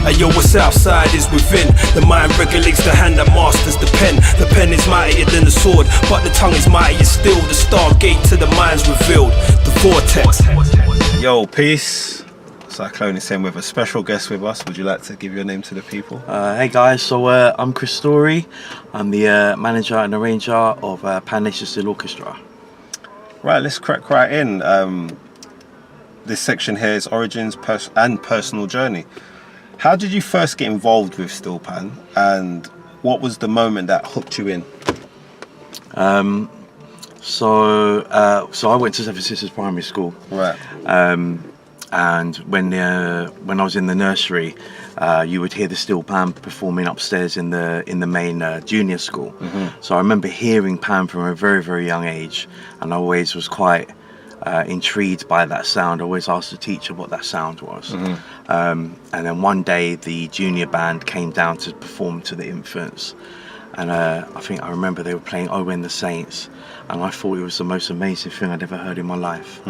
Ayo, what's outside is within. The mind regulates the hand that masters the pen. The pen is mightier than the sword, but the tongue is mightier still. The stargate to the mind's revealed. The Vortex. Yo, peace. Cyclone is here with a special guest with us. Would you like to give your name to the people? Hey guys, so I'm Chris Storey. I'm the manager and arranger of Pan Nation Steel Orchestra. Right, let's crack right in. This section here is origins and personal journey. How did you first get involved with Steelpan, and what was the moment that hooked you in? So I went to Seven Sisters Primary School. Right. And when I was in the nursery, you would hear the Steelpan performing upstairs in the main junior school. So I remember hearing pan from a very, very young age, and I always was quite intrigued by that sound. I always asked the teacher what that sound was. And then one day the junior band came down to perform to the infants, and I remember they were playing "Oh When the Saints," and I thought it was the most amazing thing I'd ever heard in my life.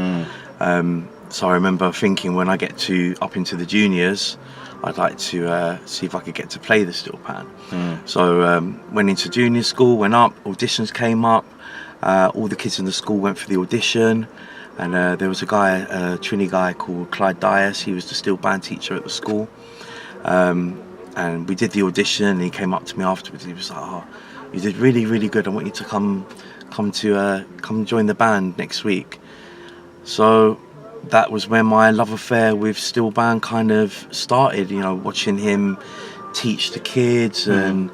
So I remember thinking, when I get up into the juniors, I'd like to see if I could get to play the Steelpan. So went into junior school, went up, auditions came up, all the kids in the school went for the audition, and there was a guy, a Trini guy called Clyde Dias. He was the Steelpan teacher at the school, and we did the audition, and he came up to me afterwards. He was like, "Oh, you did really, really good. I want you to come join the band next week." So that was when my love affair with Steelpan kind of started, you know, watching him teach the kids. And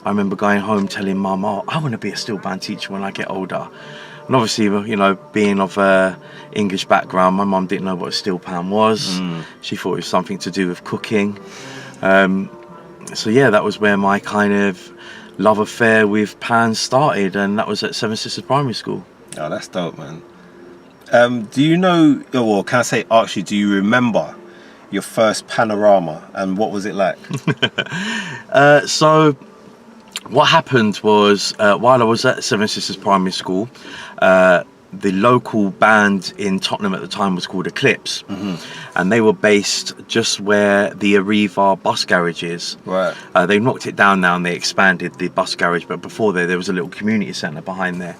I remember going home telling Mum, "Oh, I want to be a Steelpan teacher when I get older." And obviously, you know, being of a English background, my mum didn't know what a Steelpan was. She thought it was something to do with cooking. So yeah, that was where my kind of love affair with pan started, and that was at Seven Sisters Primary School. Oh, that's dope, man. Do you know, or can I say, actually, do you remember your first panorama, and what was it like? So what happened was, while I was at Seven Sisters Primary School, the local band in Tottenham at the time was called Eclipse, and they were based just where the Arriva bus garage is. Right. They knocked it down now and they expanded the bus garage, but before there was a little community centre behind there.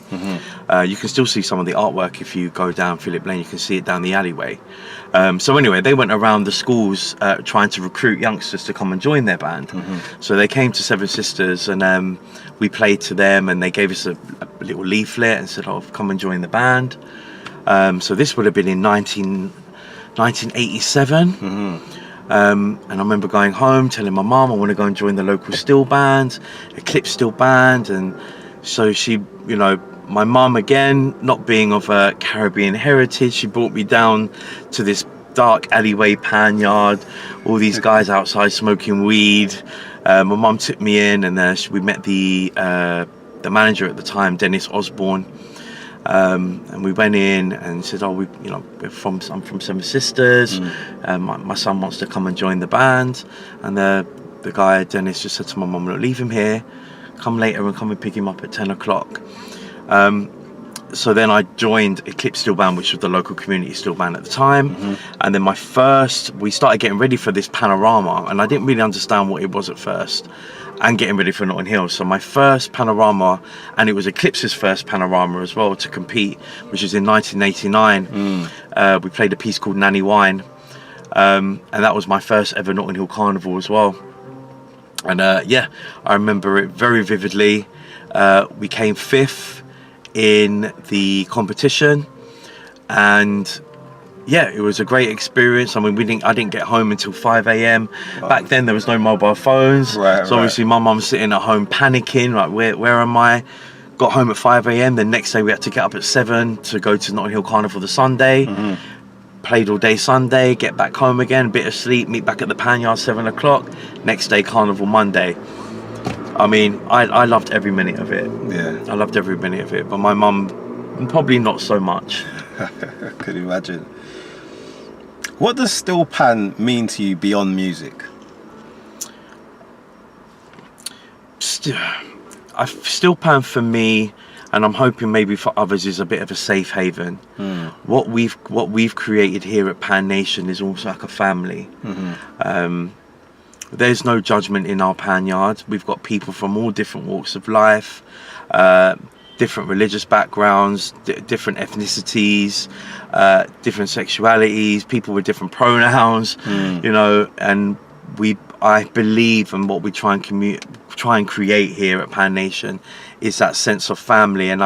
You can still see some of the artwork if you go down Phillip Lane. You can see it down the alleyway. So anyway, they went around the schools trying to recruit youngsters to come and join their band. So they came to Seven Sisters, and we played to them, and they gave us a little leaflet and said, "Oh, come and join the band." So this would have been in 1987. And I remember going home telling my mum I want to go and join the local steel band, Eclipse Steel Band. And so she, you know, my mum, again, not being of a Caribbean heritage, she brought me down to this dark alleyway pan yard, all these guys outside smoking weed. My mum took me in, and we met the manager at the time, Dennis Osborne. And we went in and said, "Oh, I'm from Seven Sisters. My son wants to come and join the band." And the guy, Dennis, just said to my mum, "Look, leave him here. Come later and come and pick him up at 10 o'clock." So then I joined Eclipse Steel Band, which was the local community steel band at the time. And then we started getting ready for this panorama, and I didn't really understand what it was at first, and getting ready for Notting Hill. So my first panorama, and it was Eclipse's first panorama as well to compete, which was in 1989. We played a piece called Nanny Wine, and that was my first ever Notting Hill Carnival as well. And yeah, I remember it very vividly. We came 5th in the competition, and yeah, it was a great experience. I mean, I didn't get home until 5 a.m. Back then there was no mobile phones, so obviously my mum was sitting at home panicking, like, where am I? Got home at 5 a.m. The next day we had to get up at 7 to go to Notting Hill Carnival the Sunday. Played all day Sunday, get back home again, bit of sleep, meet back at the pan yard 7 o'clock. Next day Carnival Monday. I mean, I loved every minute of it. Yeah, I loved every minute of it, but my mum probably not so much. I could imagine. What does Steelpan mean to you beyond music? Steelpan for me, and I'm hoping maybe for others, is a bit of a safe haven. What we've created here at Pan Nation is almost like a family. there's no judgment in our pan yard. We've got people from all different walks of life, different religious backgrounds, different ethnicities, different sexualities, people with different pronouns, you know, and I believe, and what we try and create here at Pan Nation is that sense of family. And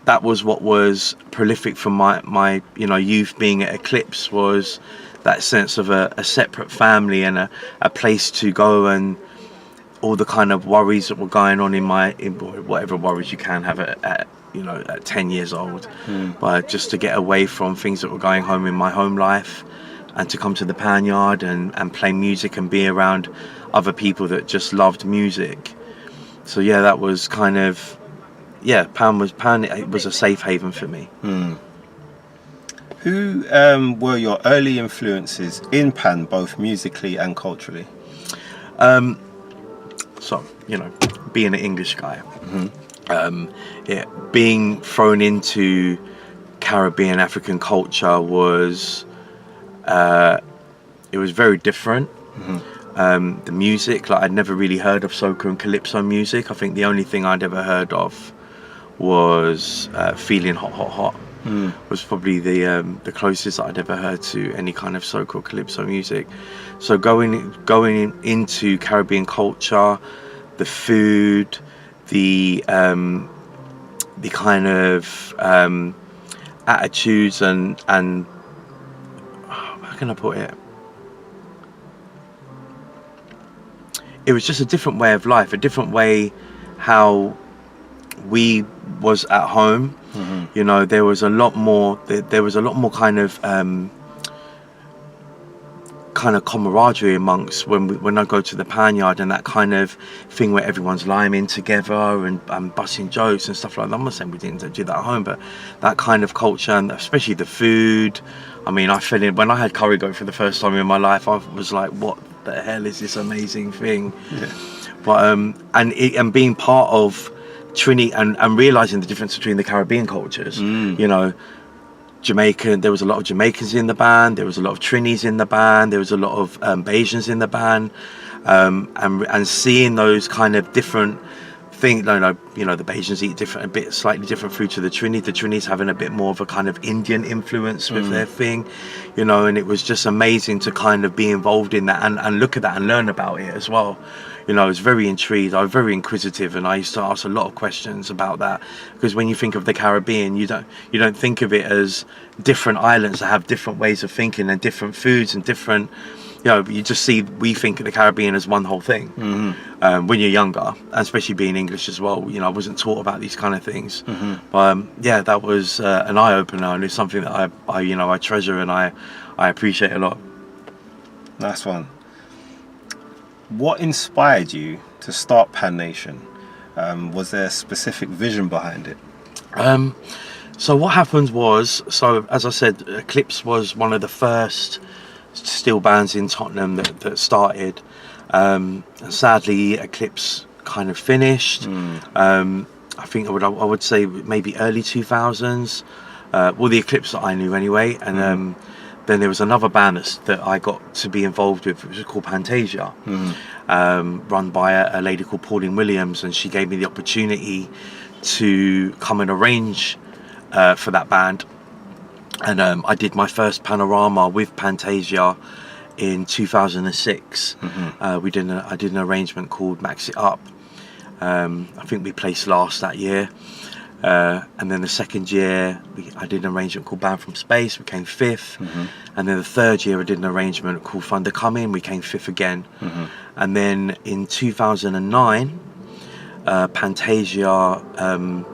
that was what was prolific from my you know, youth being at Eclipse, was that sense of a separate family and a place to go, and all the kind of worries that were going on in whatever worries you can have at you know, at 10 years old, but just to get away from things that were going home in my home life, and to come to the pan yard and play music and be around other people that just loved music. So yeah, that was kind of, yeah, it was a safe haven for me. Who were your early influences in pan, both musically and culturally? So, you know, being an English guy, being thrown into Caribbean African culture was, it was very different. The music, like, I'd never really heard of soca and calypso music. I think the only thing I'd ever heard of was Feeling Hot Hot Hot. Was probably the closest that I'd ever heard to any kind of soca or calypso music. So going into Caribbean culture, the food, the kind of attitudes and how can I put it? It was just a different way of life, a different way how we was at home. You know, there was a lot more kind of camaraderie amongst when I go to the pan yard, and that kind of thing where everyone's liming together and busting jokes and stuff like that. I'm not saying we didn't do that at home, but that kind of culture, and especially the food. I mean, I fell in when I had curry goat for the first time in my life. I was like, what the hell is this amazing thing? But and being part of Trini and realizing the difference between the Caribbean cultures, you know, Jamaican, there was a lot of Jamaicans in the band, there was a lot of Trinis in the band, there was a lot of Bayesians in the band, and seeing those kind of different things. You know, the Bayesians eat slightly different food to the Trinis. The Trinis having a bit more of a kind of Indian influence with their thing, you know, and it was just amazing to kind of be involved in that and look at that and learn about it as well. You know, I was very intrigued, I was very inquisitive, and I used to ask a lot of questions about that, because when you think of the Caribbean, you don't think of it as different islands that have different ways of thinking and different foods and different, you know, we think of the Caribbean as one whole thing. When you're younger, and especially being English as well, you know, I wasn't taught about these kind of things. But yeah, that was an eye-opener, and it's something that I treasure and I appreciate a lot. Nice one. What inspired you to start Pan Nation? Was there a specific vision behind it? So what happened was, so as I said, Eclipse was one of the first steel bands in Tottenham that started. Sadly, Eclipse kind of finished. I think I would say maybe early 2000s. Well, the Eclipse that I knew anyway, and then there was another band that I got to be involved with, which was called Pantasia, run by a lady called Pauline Williams, and she gave me the opportunity to come and arrange for that band. And I did my first panorama with Pantasia in 2006. I did an arrangement called Max It Up. I think we placed last that year. And then the second year I did an arrangement called Band from Space, we came fifth. And then the third year I did an arrangement called Thunder Coming, we came fifth again. And then in 2009 Pantasia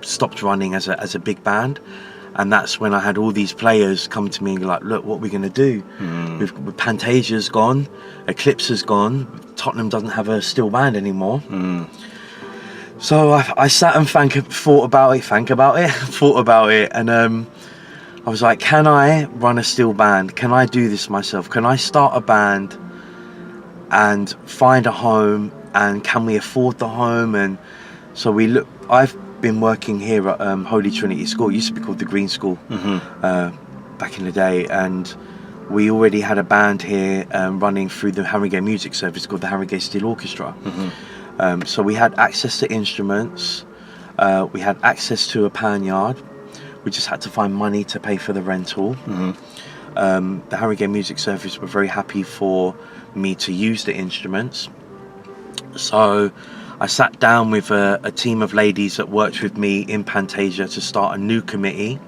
stopped running as a big band, and that's when I had all these players come to me and like, look, what are we going to do? With Pantasia's gone, Eclipse has gone, Tottenham doesn't have a steel band anymore. So I sat and thought about it, and I was like, can I run a steel band? Can I do this myself? Can I start a band and find a home, and can we afford the home? And so I've been working here at Holy Trinity School. It used to be called the Green School back in the day, and we already had a band here running through the Harringay Music Service called the Harringay Steel Orchestra. So we had access to instruments, we had access to a pan yard. We just had to find money to pay for the rental. The Harringay Music Service were very happy for me to use the instruments. So I sat down with a team of ladies that worked with me in Pantasia to start a new committee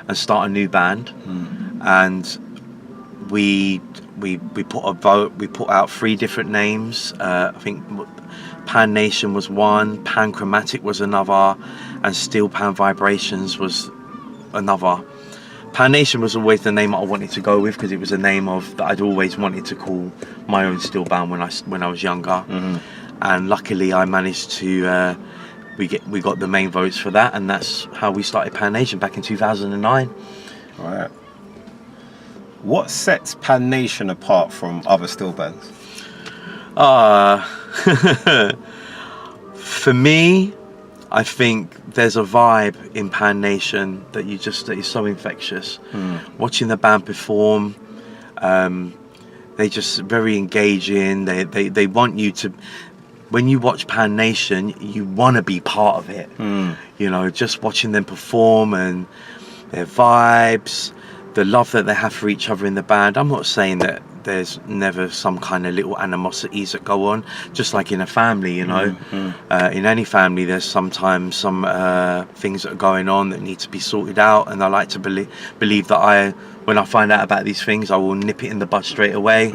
and start a new band. And we put a vote. We put out 3 different names. I think Pan Nation was one, Pan Chromatic was another, and Steelpan Vibrations was another. Pan Nation was always the name I wanted to go with because it was a name that I'd always wanted to call my own steel band when I was younger. And luckily I managed to we got the main votes for that, and that's how we started Pan Nation back in 2009. Right. What sets Pan Nation apart from other steel bands? For me, I think there's a vibe in Pan Nation that is so infectious. Watching the band perform, they just very engaging. They want you to, when you watch Pan Nation, you want to be part of it. You know, just watching them perform and their vibes, the love that they have for each other in the band. I'm not saying that there's never some kind of little animosities that go on, just like in a family, you know. In any family there's sometimes some things that are going on that need to be sorted out, and I like to believe that when I find out about these things, I will nip it in the bud straight away.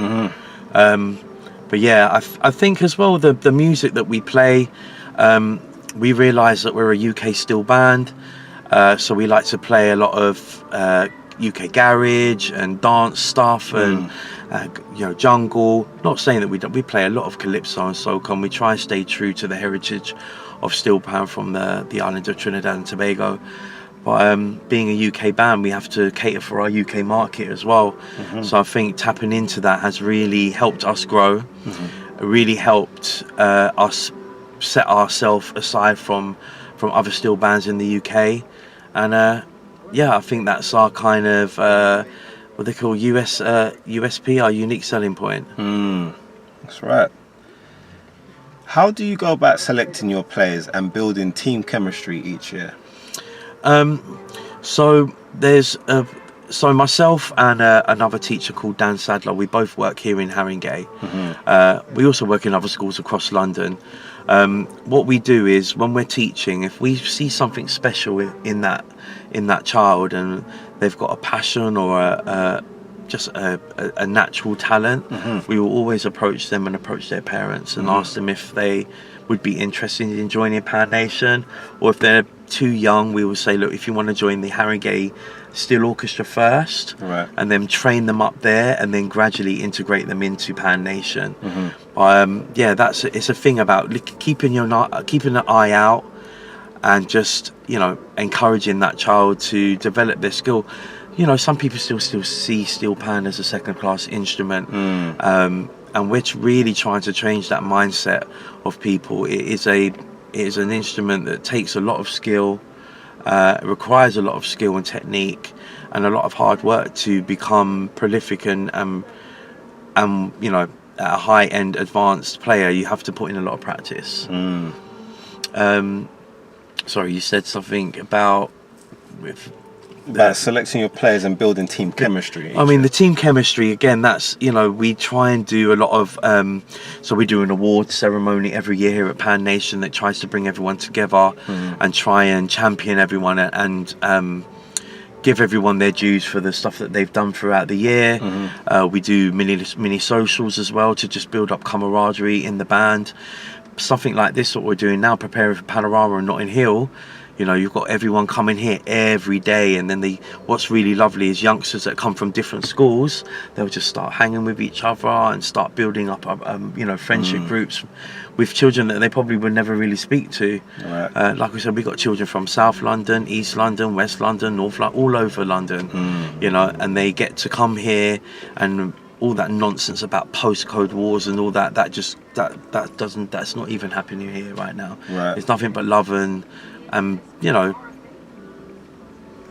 But yeah, I think as well the music that we play, we realise that we're a UK steel band, so we like to play a lot of UK garage and dance stuff and you know, jungle. Not saying that we play a lot of calypso and soca, and we try and stay true to the heritage of Steelpan from the island of Trinidad and Tobago. But being a UK band, we have to cater for our UK market as well. So I think tapping into that has really helped us grow. It really helped us set ourselves aside from other steel bands in the UK. And yeah, I think that's our kind of what they call USP, our unique selling point. That's right. How do you go about selecting your players and building team chemistry each year? So there's so myself and another teacher called Dan Sadler, we both work here in Harringay. We also work in other schools across London. What we do is when we're teaching, if we see something special in that child and they've got a passion or just a natural talent, we will always approach them and approach their parents and ask them if they would be interested in joining Pan Nation, or if they're too young, we will say, look, if you want to join the Harringay Steel Orchestra first, and then train them up there, and then gradually integrate them into Pan Nation. Yeah, it's a thing about keeping an eye out and just, you know, encouraging that child to develop their skill. You know, some people still see Steelpan as a second-class instrument, and we're really trying to change that mindset of people. It is an instrument that takes a lot of skill, requires a lot of skill and technique, and a lot of hard work to become prolific and you know, a high-end advanced player. You have to put in a lot of practice. Sorry, you said something about selecting your players and building team chemistry. I mean, the team chemistry, again, that's, you know, we try and do a lot of so we do an award ceremony every year here at Pan Nation that tries to bring everyone together and try and champion everyone and give everyone their dues for the stuff that they've done throughout the year. We do mini socials as well to just build up camaraderie in the band. Something like this, what we're doing now, preparing for Panorama and Notting Hill. You know, you've got everyone coming here every day, and then what's really lovely is youngsters that come from different schools, they'll just start hanging with each other and start building up, you know, friendship groups with children that they probably would never really speak to. Like we said, we've got children from South London, East London, West London, North London, all over London, you know, and they get to come here, and all that nonsense about postcode wars and all that's not even happening here right now. It's nothing but love and you know,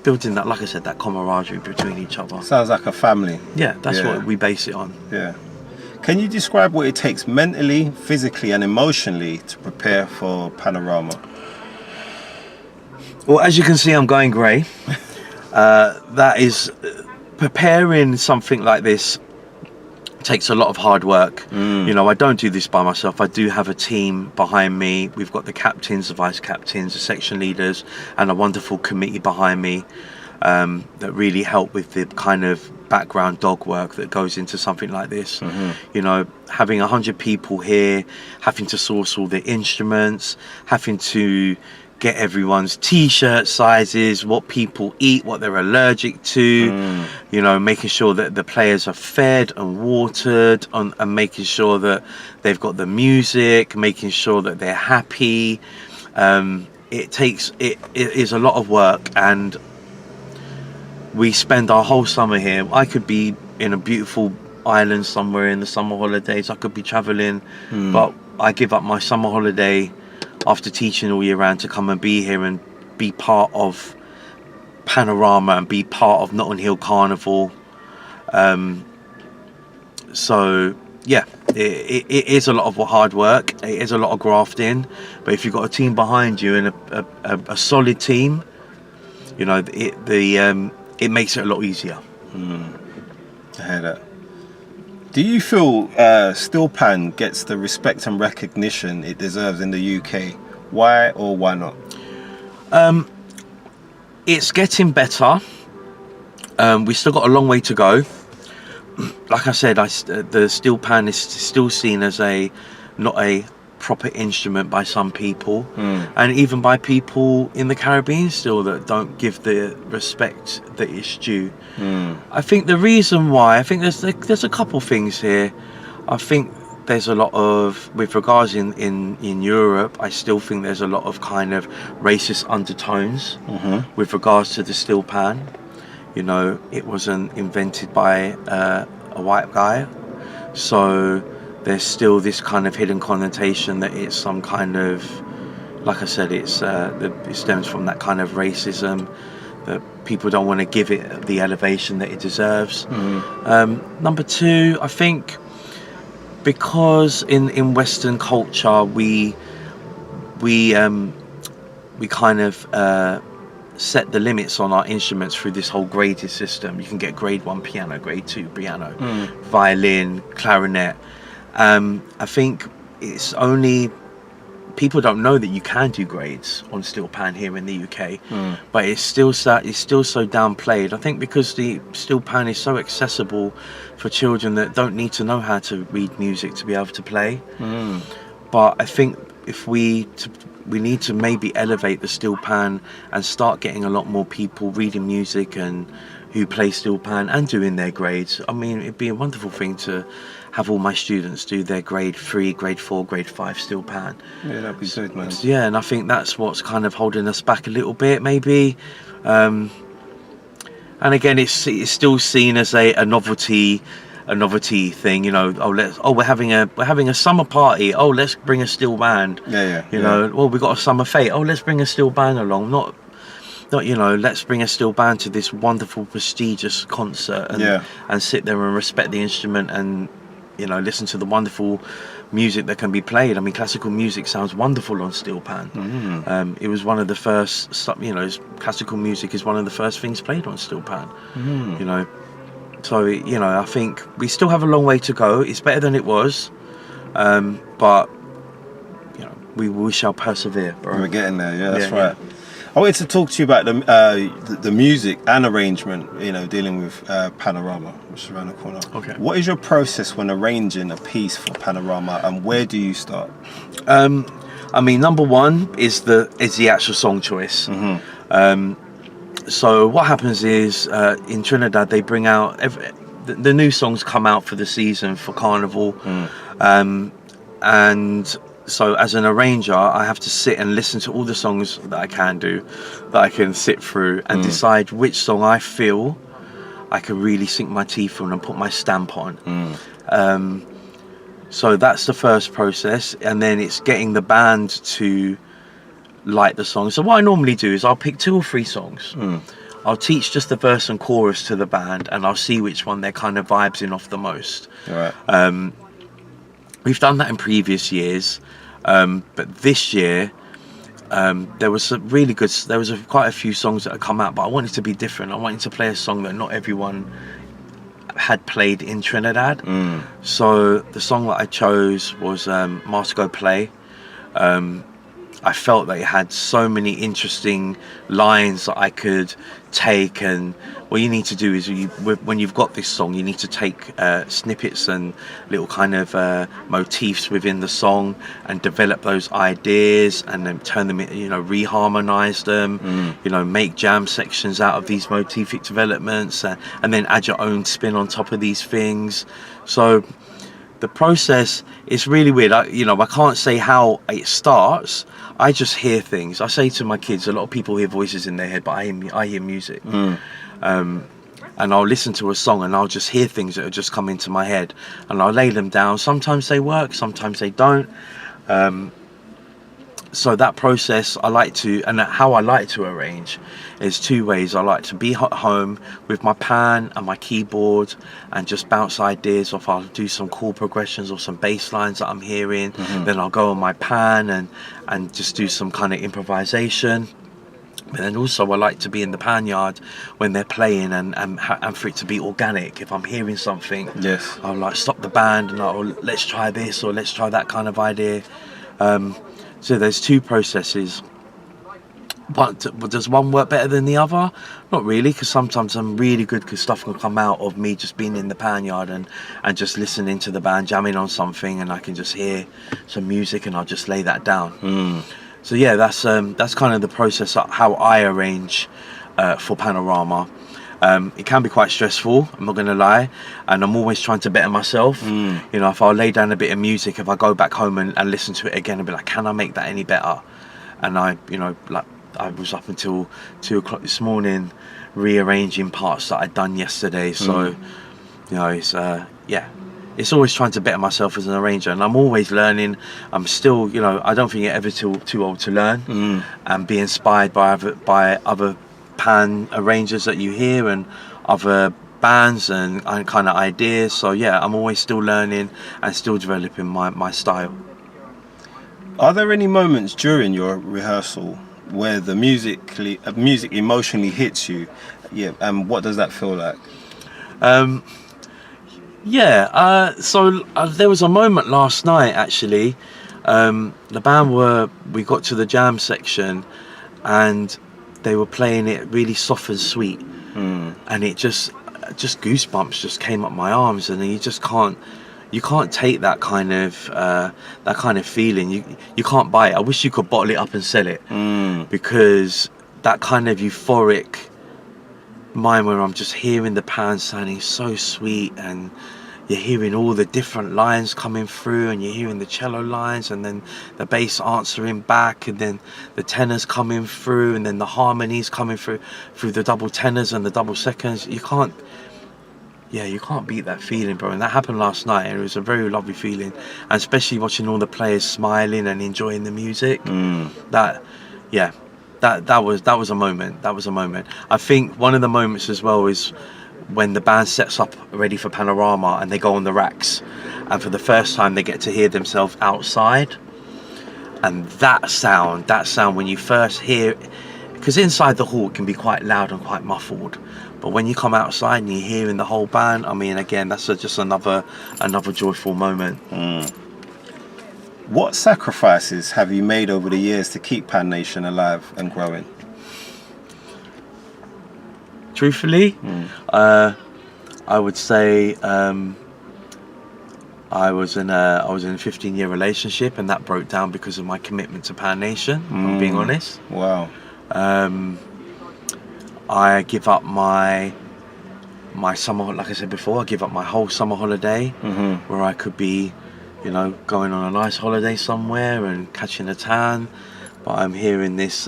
building that, like I said, that camaraderie between each other. Sounds like a family. Yeah, that's Yeah. what we base it on. Yeah. Can you describe what it takes mentally, physically, and emotionally to prepare for Panorama? Well, as you can see, I'm going grey. That is, preparing something like this takes a lot of hard work. You know, I don't do this by myself. I do have a team behind me. We've got the captains, the vice captains, the section leaders, and a wonderful committee behind me that really help with the kind of background dog work that goes into something like this. You know, having 100 people here, having to source all the instruments, having to get everyone's t-shirt sizes, what people eat, what they're allergic to, you know, making sure that the players are fed and watered, and making sure that they've got the music, making sure that they're happy. It is a lot of work, and we spend our whole summer here. I could be in a beautiful island somewhere in the summer holidays, I could be traveling, but I give up my summer holiday after teaching all year round to come and be here and be part of Panorama and be part of Notting Hill Carnival. So yeah, it is a lot of hard work, it is a lot of grafting, but if you've got a team behind you and a solid team, you know, it makes it a lot easier. I hear that. Do you feel Steelpan gets the respect and recognition it deserves in the UK? Why or why not? It's getting better. We still got a long way to go. Like I said, the Steelpan is still seen as not a proper instrument by some people, and even by people in the Caribbean still that don't give the respect that it's due. I think the reason why, I think there's a couple things here. I think there's a lot of, with regards in Europe, I still think there's a lot of kind of racist undertones with regards to the Steelpan. You know, it wasn't invented by a white guy, so there's still this kind of hidden connotation that it's some kind of, like I said, it stems from that kind of racism, that people don't want to give it the elevation that it deserves. Number two, I think because in Western culture we kind of set the limits on our instruments through this whole graded system. You can get grade 1 piano, grade 2 piano, violin, clarinet. I think it's only, people don't know that you can do grades on Steelpan here in the UK, but it's still so downplayed. I think because the Steelpan is so accessible for children that don't need to know how to read music to be able to play. But I think if we need to maybe elevate the Steelpan and start getting a lot more people reading music and who play Steelpan and doing their grades. I mean, it'd be a wonderful thing to have all my students do their grade 3, grade 4, grade 5 Steelpan. Yeah, that'd be good, man. Yeah, and I think that's what's kind of holding us back a little bit, maybe. And again, it's still seen as a novelty thing, you know. We're having a summer party. Oh, let's bring a steel band. You know, well, we got a summer fete. Oh, let's bring a steel band along. Not you know, let's bring a steel band to this wonderful, prestigious concert and sit there and respect the instrument and, you know, listen to the wonderful music that can be played. I mean, classical music sounds wonderful on Steelpan. It was one of the first, you know, classical music is one of the first things played on Steelpan. You know, so, you know, I think we still have a long way to go. It's better than it was, but, you know, we shall persevere, bro. We're getting there, yeah, that's right. I wanted to talk to you about the music and arrangement, you know, dealing with Panorama, which is around the corner. Okay. What is your process when arranging a piece for Panorama, and where do you start? I mean, number one is the actual song choice. So what happens is in Trinidad they bring out the new songs come out for the season for Carnival, and so as an arranger I have to sit and listen to all the songs that I can do, that I can sit through and decide which song I feel I can really sink my teeth on and put my stamp on. So that's the first process, and then it's getting the band to like the song. So what I normally do is I'll pick 2 or 3 songs. I'll teach just the verse and chorus to the band, and I'll see which one they're kind of vibing off the most. Right. We've done that in previous years, but this year there was some really good. There was quite a few songs that had come out, but I wanted to be different. I wanted to play a song that not everyone had played in Trinidad. So the song that I chose was Master Go Play. I felt that it had so many interesting lines that I could take, and what you need to do is when you've got this song, you need to take snippets and little kind of motifs within the song and develop those ideas and then turn them, reharmonize them, make jam sections out of these motific developments, and then add your own spin on top of these things. So the process is really weird. I can't say how it starts. I just hear things. I say to my kids, a lot of people hear voices in their head, but I hear music. And I'll listen to a song and I'll just hear things that will just come into my head, and I'll lay them down. Sometimes they work, sometimes they don't. So that process and how I like to arrange is two ways. I like to be at home with my pan and my keyboard and just bounce ideas off. I'll do some chord progressions or some bass lines that I'm hearing. Then I'll go on my pan and just do some kind of improvisation. But then also I like to be in the pan yard when they're playing and for it to be organic. If I'm hearing something, yes, I'll like stop the band and let's try this or let's try that kind of idea. So there's two processes. But does one work better than the other? Not really, because sometimes I'm really good because stuff can come out of me just being in the pan yard and just listening to the band jamming on something, and I can just hear some music and I'll just lay that down. So yeah, that's kind of the process how I arrange for Panorama. It can be quite stressful, I'm not going to lie, and I'm always trying to better myself. If I'll lay down a bit of music, if I go back home and listen to it again and be like, can I make that any better? And I was up until 2 o'clock this morning rearranging parts that I'd done yesterday. So it's always trying to better myself as an arranger, and I'm always learning. I'm still, I don't think you're ever too old to learn and be inspired by other pan arrangers that you hear and other bands and kind of ideas. So yeah, I'm always still learning and still developing my style. Are there any moments during your rehearsal where the music emotionally hits you? Yeah, and what does that feel like? So there was a moment last night actually. The band we got to the jam section and they were playing it really soft and sweet, and it just goosebumps just came up my arms, and you just can't take that kind of feeling. You can't buy it. I wish you could bottle it up and sell it, because that kind of euphoric mind where I'm just hearing the pan sounding so sweet, and you're hearing all the different lines coming through, and you're hearing the cello lines, and then the bass answering back, and then the tenors coming through, and then the harmonies coming through the double tenors and the double seconds. You can't beat that feeling, bro. And that happened last night, and it was a very lovely feeling, and especially watching all the players smiling and enjoying the music. That was a moment. I think one of the moments as well is when the band sets up ready for Panorama and they go on the racks, and for the first time they get to hear themselves outside, and that sound when you first hear it, because inside the hall it can be quite loud and quite muffled, but when you come outside and you're hearing the whole band, I mean, again, that's just another joyful moment. What sacrifices have you made over the years to keep Pan Nation alive and growing? Truthfully, I would say I was in a 15-year relationship, and that broke down because of my commitment to Pan Nation. If I'm being honest. Wow. I give up my summer, like I said before, I give up my whole summer holiday, where I could be, going on a nice holiday somewhere and catching a tan, but I'm here in this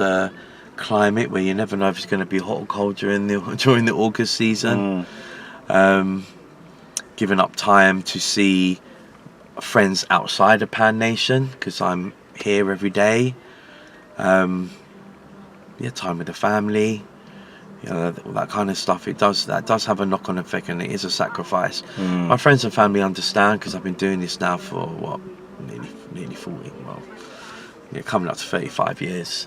climate where you never know if it's going to be hot or cold during the August season. Giving up time to see friends outside of Pan Nation because I'm here every day. Time with the family, you know, that kind of stuff. That does have a knock-on effect, and it is a sacrifice. My friends and family understand, because I've been doing this now for what, nearly 40, well, yeah, coming up to 35 years.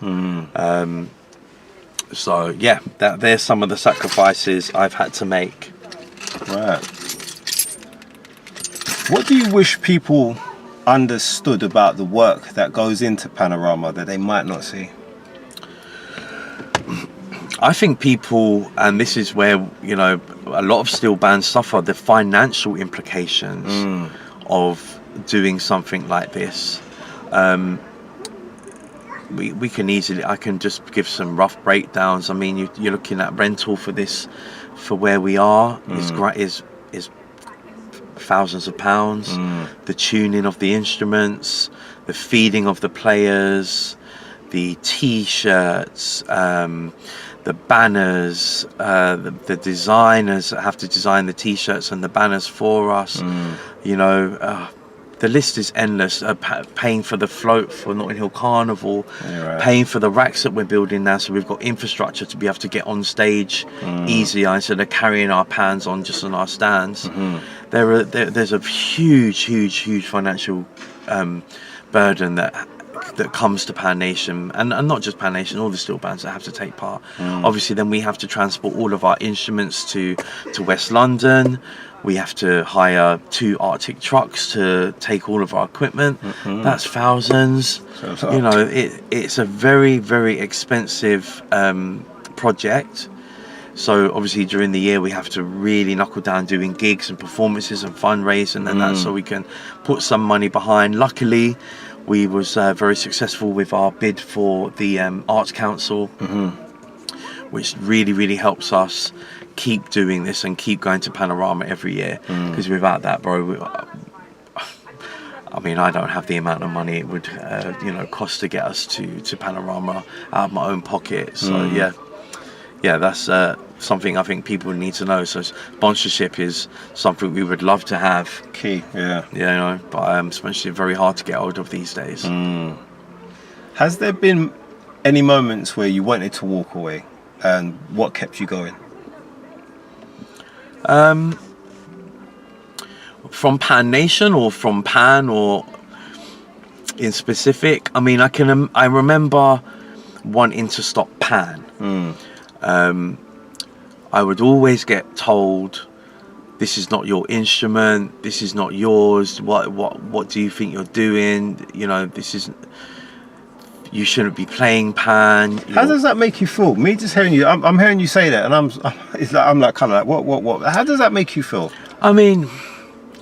So yeah, there's some of the sacrifices I've had to make. Right. What do you wish people understood about the work that goes into Panorama that they might not see? I think people, and this is where, you know, a lot of steel bands suffer, the financial implications of doing something like this. We can easily, I can just give some rough breakdowns. I mean, you're looking at rental for this, for where we are, is thousands of pounds. The tuning of the instruments, the feeding of the players, the t-shirts, the banners, the designers that have to design the t-shirts and the banners for us. You know, the list is endless. Paying for the float for Notting Hill Carnival, paying for the racks that we're building now, so we've got infrastructure to be able to get on stage easier instead of carrying our pans on just on our stands. There's a huge financial burden that comes to Pan Nation, and not just Pan Nation, all the steel bands that have to take part. Obviously, then we have to transport all of our instruments to West London. We have to hire 2 Arctic trucks to take all of our equipment. That's thousands. You know, it's a very expensive project. So obviously during the year we have to really knuckle down doing gigs and performances and fundraising and that, so we can put some money behind. Luckily, we was very successful with our bid for the Arts Council, which really helps us keep doing this and keep going to Panorama every year. Because without that, bro, I mean, I don't have the amount of money it would, you know, cost to get us to Panorama out of my own pocket. So yeah, that's something I think people need to know. So sponsorship is something we would love to have. Key, yeah. You know, but sponsorship very hard to get hold of these days. Has there been any moments where you wanted to walk away, and what kept you going? From Pan Nation or from Pan or in specific? I mean, I remember wanting to stop Pan. I would always get told, this is not your instrument, this is not yours, what do you think you're doing, you know, this is, you shouldn't be playing Pan. How does that make you feel? Me just hearing you, I'm hearing you say that, and I'm like kind of like, what? How does that make you feel? I mean,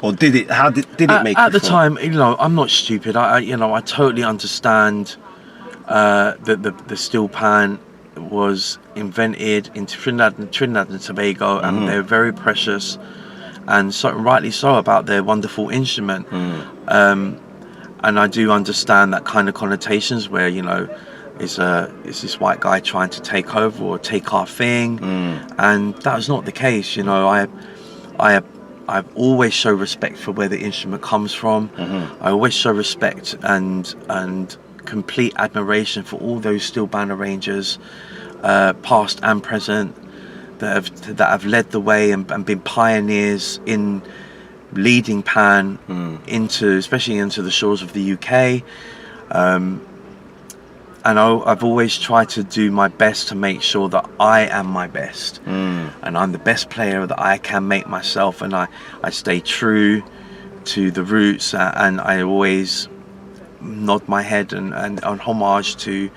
or did it? How did it make you feel? At the time, you know, I'm not stupid. I totally understand that the Steelpan was invented in Trinidad and Tobago, and they're very precious, and so rightly so about their wonderful instrument. And I do understand that kind of connotations where, you know, is this white guy trying to take over or take our thing, and that was not the case. You know, I've always show respect for where the instrument comes from. I always show respect and complete admiration for all those steel band arrangers, past and present, that have led the way and been pioneers in leading Pan especially into the shores of the UK. And I've always tried to do my best to make sure that I am my best, and I'm the best player that I can make myself, and I stay true to the roots, and I always nod my head and on homage to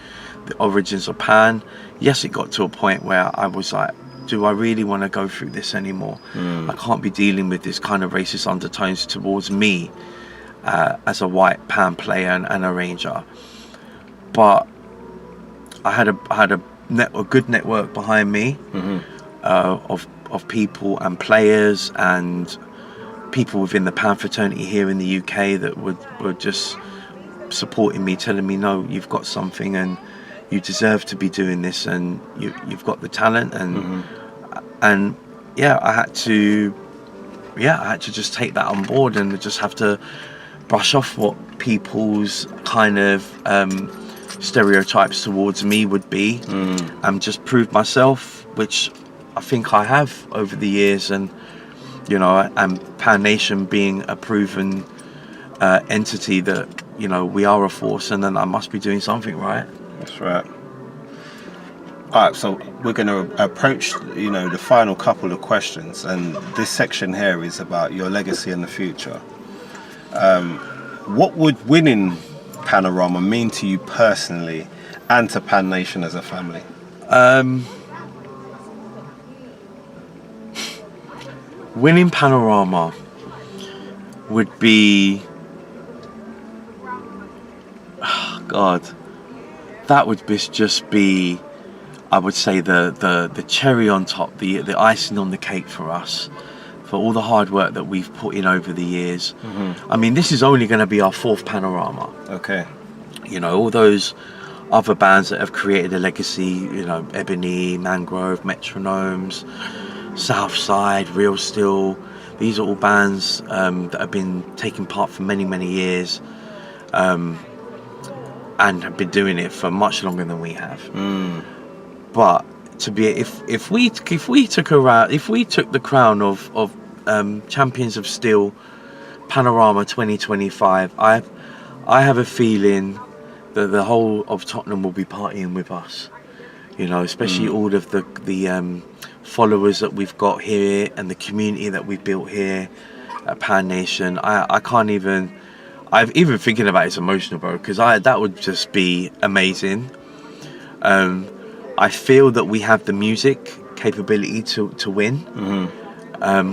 the origins of Pan. Yes, it got to a point where I was like, do I really want to go through this anymore? I can't be dealing with this kind of racist undertones towards me as a white Pan player and arranger. But I had a good network behind me, of people and players and people within the Pan fraternity here in the UK that were just supporting me, telling me, no, you've got something and you deserve to be doing this, and you've got the talent, and I had to just take that on board and just have to brush off what people's kind of stereotypes towards me would be, and just prove myself which I think I have over the years, and you know, and Pan Nation being a proven entity that, you know, we are a force, and then I must be doing something right. That's right. All right, so we're going to approach, you know, the final couple of questions, and this section here is about your legacy in the future. What would winning Panorama mean to you personally and to Pan Nation as a family? Winning Panorama would be, oh God, that would just be, I would say, the cherry on top, the icing on the cake for us, for all the hard work that we've put in over the years. I mean, this is only going to be our 4th Panorama. Okay. You know, all those other bands that have created a legacy, you know, Ebony, Mangrove, Metronomes, Southside, Real Steel, these are all bands that have been taking part for many, many years, and have been doing it for much longer than we have. But to be, if we took the crown of Champions of Steel Panorama 2025, I have a feeling that the whole of Tottenham will be partying with us. You know, especially all of the followers that we've got here and the community that we've built here at Pan Nation. I'm even thinking about it's emotional, bro, because that would just be amazing. I feel that we have the music capability to win. I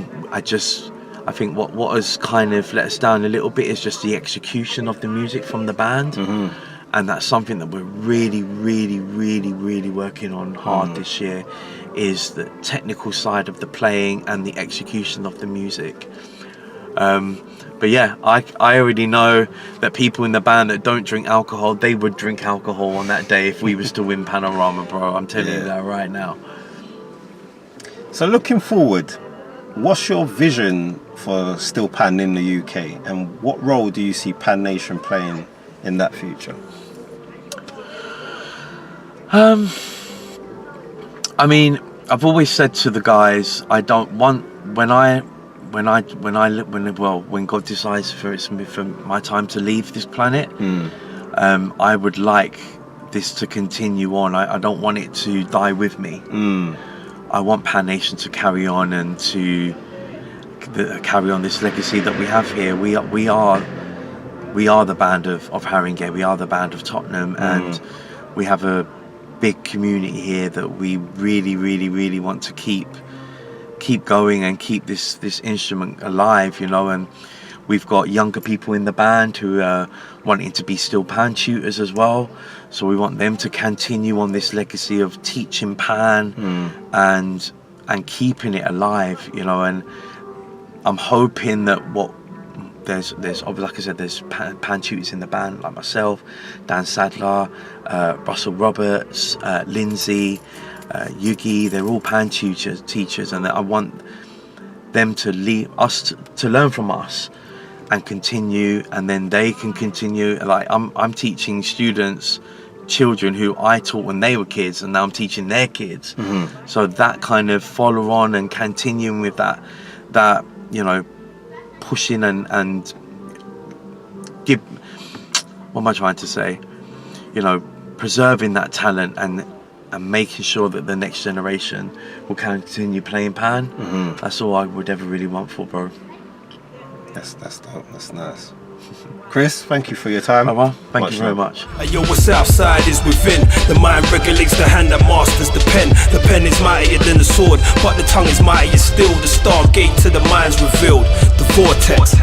think what has kind of let us down a little bit is just the execution of the music from the band. And that's something that we're really, really, really, really working on hard this year, is the technical side of the playing and the execution of the music. But yeah, I already know that people in the band that don't drink alcohol, they would drink alcohol on that day if we was to win Panorama, bro. I'm telling you that right now. So looking forward, what's your vision for Steelpan in the UK, and what role do you see Pan Nation playing in that future? I mean, I've always said to the guys, I don't want, when God decides for my time to leave this planet, I would like this to continue on. I don't want it to die with me. I want Pan Nation to carry on and to carry on this legacy that we have here. We are the band of Haringey. We are the band of Tottenham, and we have a big community here that we really, really, really want to keep going and keep this instrument alive, you know. And we've got younger people in the band who are wanting to be Steelpan tutors as well, so we want them to continue on this legacy of teaching pan and keeping it alive, you know. And I'm hoping that there's obviously, like I said, there's pan tutors in the band, like myself, Dan Sadler, Russell Roberts, Lindsay, Yugi. They're all pan teachers, and I want them to lead us to learn from us and continue, and then they can continue. Like I'm teaching children who I taught when they were kids, and now I'm teaching their kids. So that kind of follow on and continuing with that you know, pushing and give, what am I trying to say, you know, preserving that talent and making sure that the next generation will continue playing pan. That's all I would ever really want for, bro. That's dope. That's nice. Chris, thank you for your time. Thank you very much. Yo, what's outside is within. The mind regulates the hand that masters the pen. The pen is mightier than the sword, but the tongue is mightier still. The stargate to the mind's revealed. The Vortex.